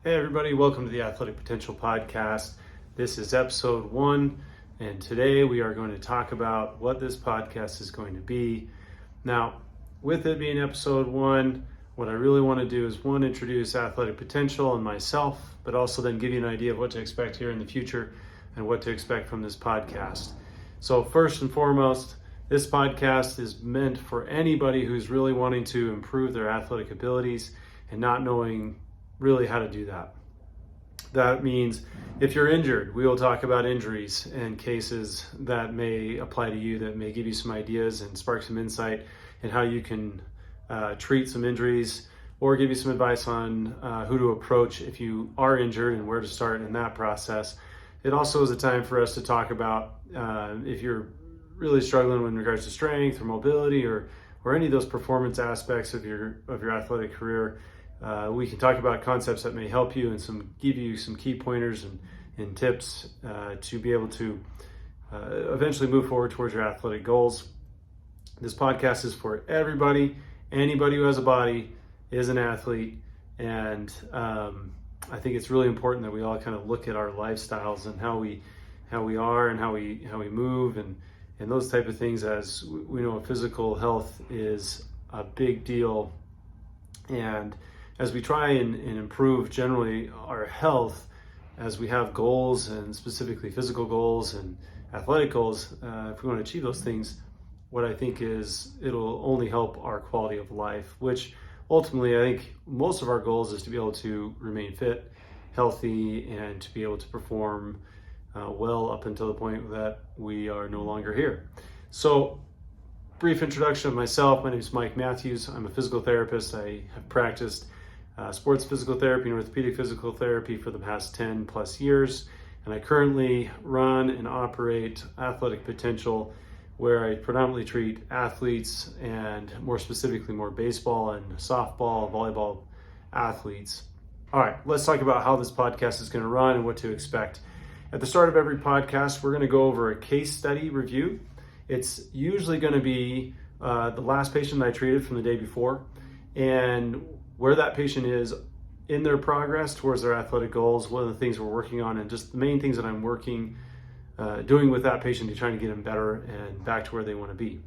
Hey everybody, welcome to the Athletic Potential Podcast. This is episode 1, and today we are going to talk about what this podcast is going to be. Now, with it being episode 1, what I really want to do is introduce Athletic Potential and myself, but also then give you an idea of what to expect here in the future and what to expect from this podcast. So first and foremost, this podcast is meant for anybody who's really wanting to improve their athletic abilities and not knowing really how to do that. That means if you're injured, we will talk about injuries and cases that may apply to you, that may give you some ideas and spark some insight in how you can treat some injuries, or give you some advice on who to approach if you are injured and where to start in that process. It also is a time for us to talk about if you're really struggling in regards to strength or mobility or any of those performance aspects of your athletic career. We can talk about concepts that may help you and give you some key pointers and tips to be able to eventually move forward towards your athletic goals. This podcast is for everybody. Anybody who has a body is an athlete, and I think it's really important that we all kind of look at our lifestyles and how we are and how we move and those type of things. As we know, physical health is a big deal, and as we try and improve generally our health, as we have goals, and specifically physical goals and athletic goals, if we want to achieve those things, what I think is it'll only help our quality of life, which ultimately I think most of our goals is to be able to remain fit, healthy, and to be able to perform well up until the point that we are no longer here. So, brief introduction of myself. My name is Mike Matthews. I'm a physical therapist. I have practiced sports physical therapy and orthopedic physical therapy for the past 10 plus years. And I currently run and operate Athletic Potential, where I predominantly treat athletes, and more specifically more baseball and softball, volleyball athletes. All right, let's talk about how this podcast is going to run and what to expect. At the start of every podcast, we're going to go over a case study review. It's usually going to be the last patient that I treated from the day before, and where that patient is in their progress towards their athletic goals, what are the things we're working on, and just the main things that I'm doing with that patient to try to get them better and back to where they want to be.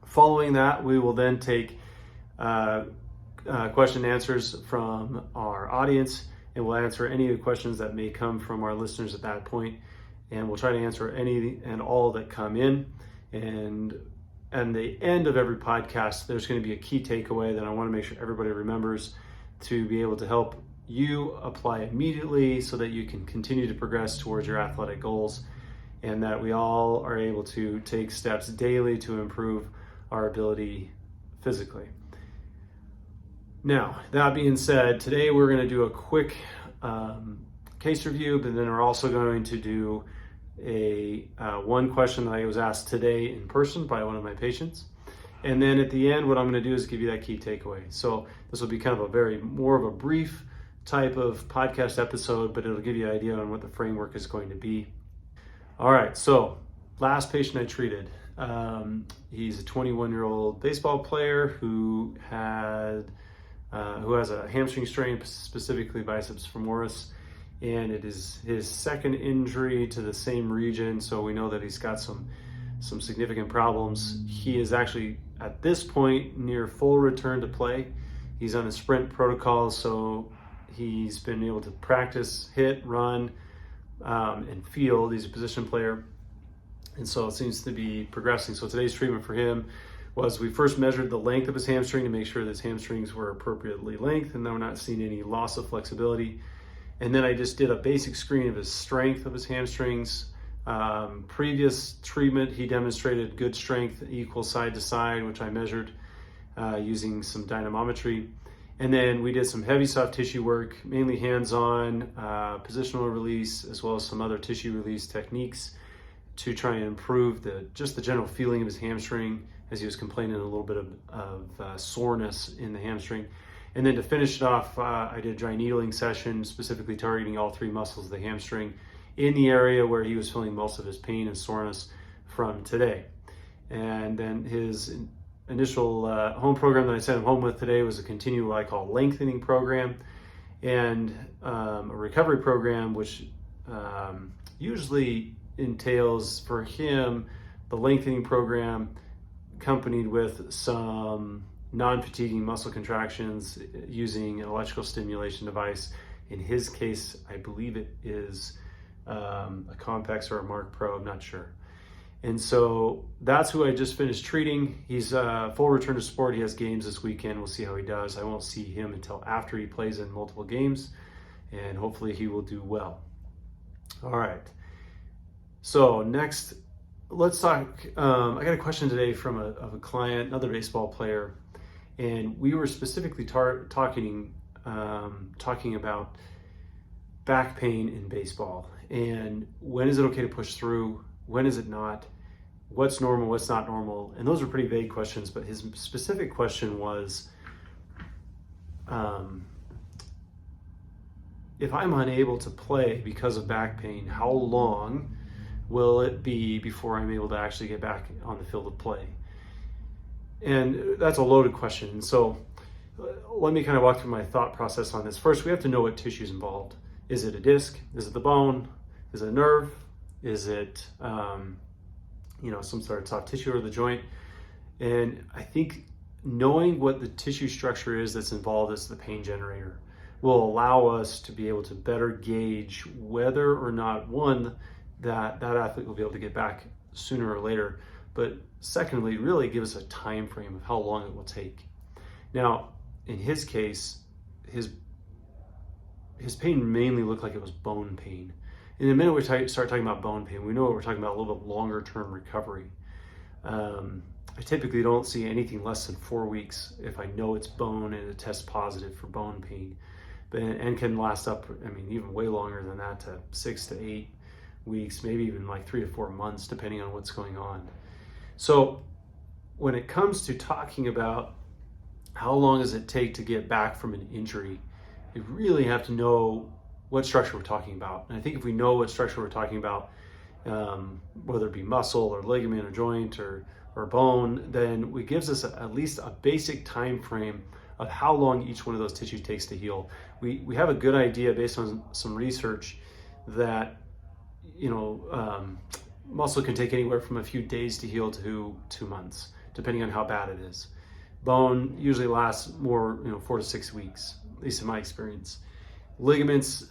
Following that, we will then take question and answers from our audience, and we'll answer any of the questions that may come from our listeners at that point, and we'll try to answer any and all that come in. And at the end of every podcast, there's going to be a key takeaway that I want to make sure everybody remembers to be able to help you apply immediately so that you can continue to progress towards your athletic goals, and that we all are able to take steps daily to improve our ability physically. Now, that being said, today we're going to do a quick case review, but then we're also going to do one question that I was asked today in person by one of my patients. And then at the end, what I'm going to do is give you that key takeaway. So this will be kind of more of a brief type of podcast episode, but it'll give you an idea on what the framework is going to be. All right, so last patient I treated, he's a 21-year-old baseball player who has a hamstring strain, specifically biceps femoris, and it is his second injury to the same region, so we know that he's got some significant problems. He is actually, at this point, near full return to play. He's on a sprint protocol, so he's been able to practice, hit, run, and field. He's a position player, and so it seems to be progressing. So today's treatment for him was, we first measured the length of his hamstring to make sure that his hamstrings were appropriately length and that we're not seeing any loss of flexibility. And then I just did a basic screen of his strength of his hamstrings. Previous treatment, he demonstrated good strength, equal side to side, which I measured using some dynamometry. And then we did some heavy soft tissue work, mainly hands-on, positional release, as well as some other tissue release techniques to try and improve the general feeling of his hamstring, as he was complaining a little bit of soreness in the hamstring. And then to finish it off, I did a dry needling session, specifically targeting all 3 muscles of the hamstring in the area where he was feeling most of his pain and soreness from today. And then his initial home program that I sent him home with today was a continual, what I call, lengthening program. and a recovery program, which usually entails for him the lengthening program accompanied with some non-fatiguing muscle contractions using an electrical stimulation device. In his case, I believe it is a Compex or a Mark Pro, I'm not sure. And so that's who I just finished treating. He's full return to sport. He has games this weekend. We'll see how he does. I won't see him until after he plays in multiple games, and hopefully he will do well. All right. So next, let's talk. I got a question today from a client, another baseball player, and we were specifically talking about back pain in baseball, and when is it okay to push through? When is it not? What's normal, what's not normal? And those are pretty vague questions, but his specific question was, if I'm unable to play because of back pain, how long will it be before I'm able to actually get back on the field of play? And that's a loaded question. So let me kind of walk through my thought process on this. First, we have to know what tissue is involved. Is it a disc? Is it the bone? Is it a nerve? Is it, some sort of soft tissue or the joint? And I think knowing what the tissue structure is that's involved as the pain generator will allow us to be able to better gauge whether or not, one, that athlete will be able to get back sooner or later, but secondly, really give us a time frame of how long it will take. Now, in his case, his pain mainly looked like it was bone pain. In a minute we start talking about bone pain, we know we're talking about a little bit longer term recovery. I typically don't see anything less than 4 weeks if I know it's bone and it tests positive for bone pain, and can last up, even way longer than that, to 6 to 8 weeks, maybe even like 3 to 4 months, depending on what's going on. So when it comes to talking about how long does it take to get back from an injury, you really have to know what structure we're talking about. And I think if we know what structure we're talking about, whether it be muscle or ligament or joint or bone, then it gives us at least a basic time frame of how long each one of those tissues takes to heal. We have a good idea based on some research that muscle can take anywhere from a few days to heal to 2 months, depending on how bad it is. Bone usually lasts more, 4 to 6 weeks, at least in my experience. Ligaments,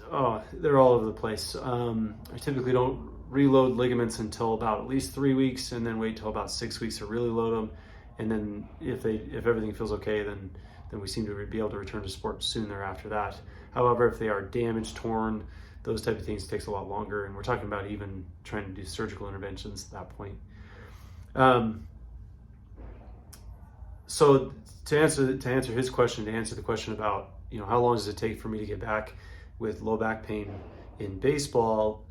they're all over the place. I typically don't reload ligaments until about at least 3 weeks, and then wait till about 6 weeks to really load them. And then if everything feels okay, then we seem to be able to return to sport soon thereafter that. However, if they are damaged, torn, those type of things takes a lot longer, and we're talking about even trying to do surgical interventions at that point. So to answer his question, to answer the question about how long does it take for me to get back with low back pain in baseball,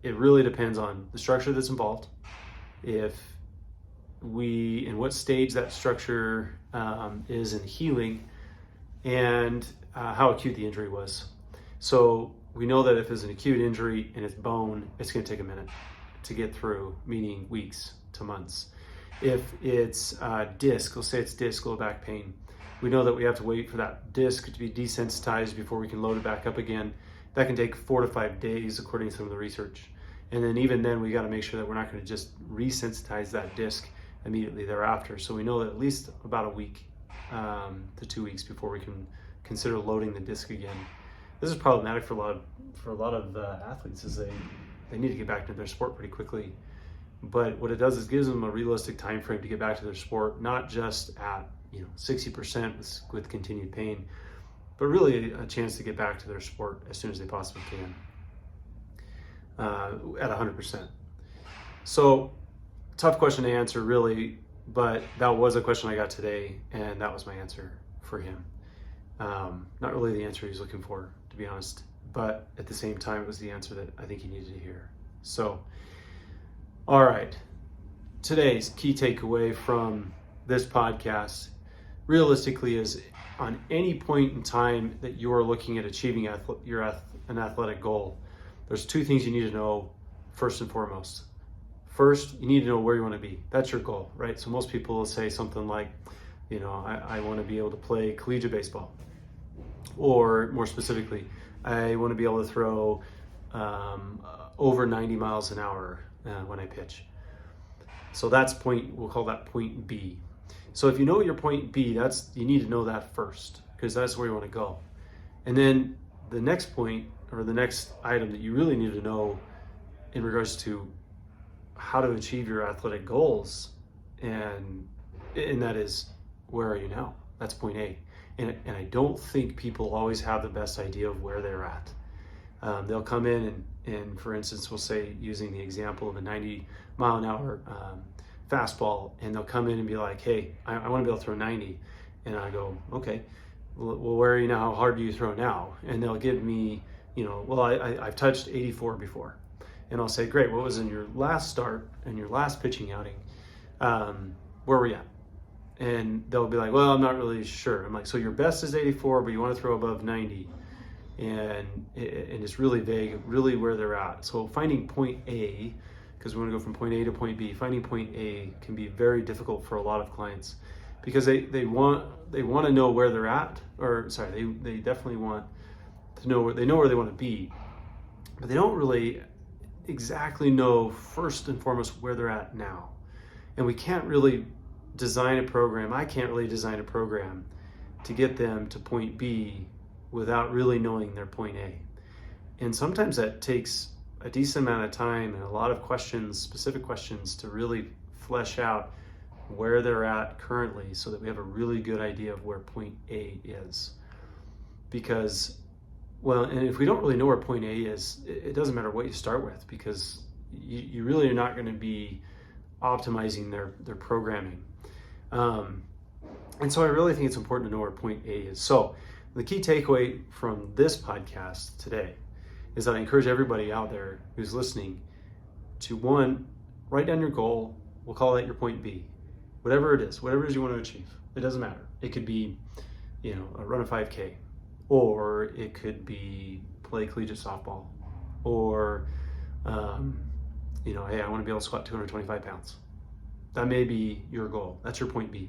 it really depends on the structure that's involved, in what stage that structure is in healing, and how acute the injury was. So we know that if it's an acute injury and it's bone, it's going to take a minute to get through, meaning weeks to months. If it's disc, let's say it's disc, low back pain, we know that we have to wait for that disc to be desensitized before we can load it back up again. That can take 4 to 5 days, according to some of the research. And then even then, we got to make sure that we're not going to just resensitize that disc immediately thereafter. So we know that at least about a week to 2 weeks before we can consider loading the disc again. This is problematic for a lot of athletes, is they need to get back to their sport pretty quickly. But what it does is gives them a realistic time frame to get back to their sport, not just at 60% with continued pain, but really a chance to get back to their sport as soon as they possibly can, at 100%. So tough question to answer, really, but that was a question I got today, and that was my answer for him. Not really the answer he's looking for, to be honest, but at the same time, it was the answer that I think he needed to hear. So, all right, today's key takeaway from this podcast realistically is, on any point in time that you are looking at achieving an athletic goal, there's 2 things you need to know first and foremost. First, you need to know where you want to be. That's your goal, right? So most people will say something like, I want to be able to play collegiate baseball. Or more specifically, I want to be able to throw over 90 miles an hour when I pitch. So that's we'll call that point B. So if you know your point B, you need to know that first, because that's where you want to go. And then the next point, or the next item that you really need to know in regards to how to achieve your athletic goals, and that is, where are you now? That's point A. And I don't think people always have the best idea of where they're at. They'll come in and for instance, we'll say, using the example of a 90 mile an hour fastball, and they'll come in and be like, hey, I want to be able to throw 90. And I go, okay, well, where are you now? How hard do you throw now? And they'll give me, well, I've touched 84 before. And I'll say, great, what was in your last start and your last pitching outing? Where were you at? And they'll be like, well, I'm not really sure. I'm like, so your best is 84, but you want to throw above 90. And it's really vague, really where they're at. So finding point A, because we want to go from point A to point B, finding point A can be very difficult for a lot of clients, because they want to know where they're at, or sorry, they definitely want to know where they want to be, but they don't really exactly know first and foremost where they're at now. And we can't really design a program. I can't really design a program to get them to point B without really knowing their point A. And sometimes that takes a decent amount of time and a lot of questions, specific questions, to really flesh out where they're at currently, so that we have a really good idea of where point A is. Because, well, and if we don't really know where point A is, it doesn't matter what you start with, because you really are not going to be optimizing their programming. And so I really think it's important to know where point A is. So the key takeaway from this podcast today is that I encourage everybody out there who's listening to, one, write down your goal. We'll call that your point B. Whatever it is you want to achieve. It doesn't matter. It could be, run a 5K, or it could be play collegiate softball, or, hey, I want to be able to squat 225 pounds. That may be your goal. That's your point B.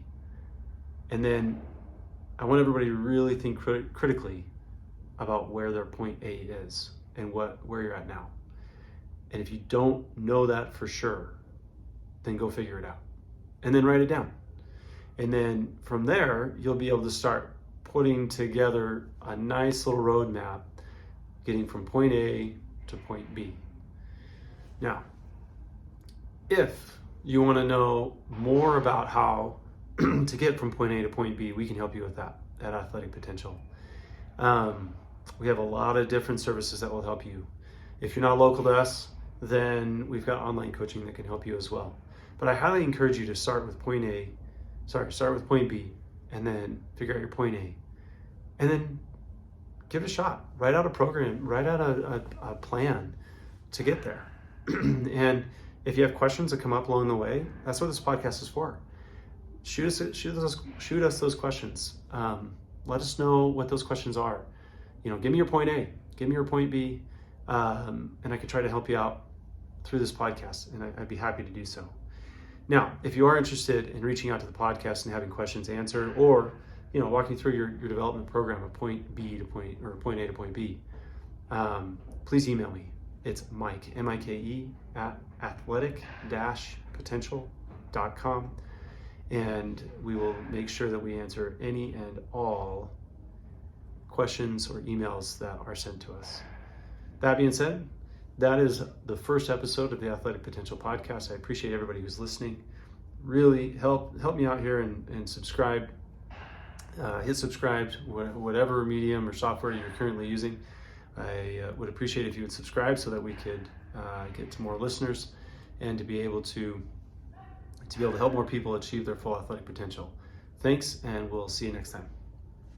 And then I want everybody to really think critically about where their point A is and where you're at now. And if you don't know that for sure, then go figure it out. And then write it down. And then from there, you'll be able to start putting together a nice little roadmap, getting from point A to point B. Now, if you want to know more about how to get from point A to point B, we can help you with that at Athletic Potential. We have a lot of different services that will help you. If you're not local to us, then we've got online coaching that can help you as well. But I highly encourage you to start with point B, and then figure out your point A, and then give it a shot. Write out a program, write out a plan to get there. And if you have questions that come up along the way, that's what this podcast is for. Shoot us those questions. Let us know what those questions are. Give me your point A, give me your point B, and I can try to help you out through this podcast, and I'd be happy to do so. Now, if you are interested in reaching out to the podcast and having questions answered, or walking through your development program of point A to point B, please email me. It's Mike, M-I-K-E, at athletic-potential.com, and we will make sure that we answer any and all questions or emails that are sent to us. That being said, that is the first episode of the Athletic Potential Podcast. I appreciate everybody who's listening. Really help me out here and subscribe. Hit subscribe, whatever medium or software you're currently using. I would appreciate if you would subscribe, so that we could get to more listeners, and to be able to help more people achieve their full athletic potential. Thanks, and we'll see you next time.